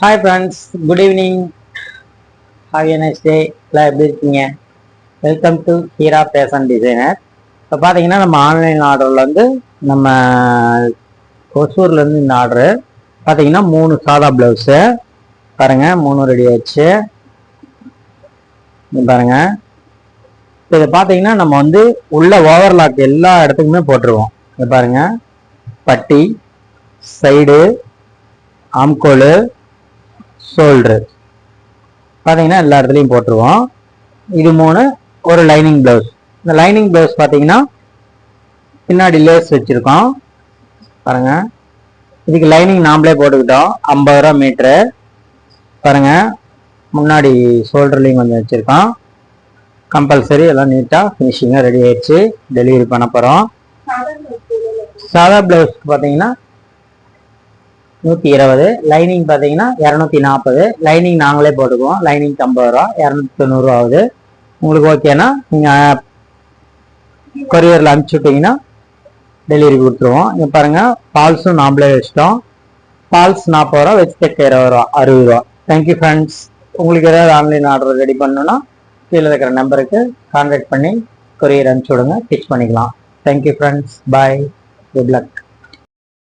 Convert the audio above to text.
Hi friends, good evening. Have a nice day. எல்லாம் எப்படி இருக்கீங்க? Welcome to Heera fashion designer. இப்போ பார்த்தீங்கன்னா நம்ம ஆன்லைன் ஆர்டரில் வந்து நம்ம ஒசூர்லேருந்து இந்த ஆர்டரு பார்த்தீங்கன்னா 3 சாதா ப்ளவுஸு பாருங்கள், 3 ரெடி ஆச்சு. பாருங்கள், இப்போ இதை பார்த்தீங்கன்னா நம்ம வந்து உள்ள ஓவர்லாக் எல்லா இடத்துக்குமே போட்டுருவோம். இதை பாருங்கள், பட்டி, சைடு, ஆம்கோலு, ஷோல்டரு பார்த்தீங்கன்னா எல்லா இடத்துலையும் போட்டுருவோம். இது 3 ஒரு லைனிங் ப்ளவுஸ். இந்த லைனிங் ப்ளவுஸ் பார்த்தீங்கன்னா பின்னாடி லேஸ் வச்சுருக்கோம் பாருங்க. இதுக்கு லைனிங் நாம்ளே போட்டுக்கிட்டோம், 50 ரூபா மீட்ரு பாருங்க. முன்னாடி ஷோல்டர்லையும் கொஞ்சம் வச்சுருக்கோம். கம்பல்சரி எல்லாம் நீட்டாக ஃபினிஷிங்காக ரெடி ஆயிடுச்சு. டெலிவரி பண்ண போகிறோம். சாதா ப்ளவுஸ் பார்த்தீங்கன்னா 120, லைனிங் பார்த்தீங்கன்னா 240. லைனிங் நாங்களே போட்டுக்குவோம். லைனிங் 50 ரூபா, 290 ரூபா ஆகுது. உங்களுக்கு ஓகேனா நீங்கள் கொரியரில் அனுப்பிச்சி விட்டீங்கன்னா டெலிவரி கொடுத்துருவோம். இங்கே பாருங்கள், ஃபால்ஸும் நாம்ளே வச்சிட்டோம். ஃபால்ஸ் 40 ரூபா, வச்சு தைக்க 20 ரூபா, 60 ரூபா. Thank you friends. உங்களுக்கு ஏதாவது ஆன்லைன் ஆர்டர் ரெடி பண்ணணுன்னா கீழே இருக்கிற நம்பருக்கு கான்டாக்ட் பண்ணி கொரியர் அனுப்பிச்சி விடுங்க, ஸ்டிச் பண்ணிக்கலாம். தேங்க்யூ ஃப்ரெண்ட்ஸ், பாய், குட் லக்.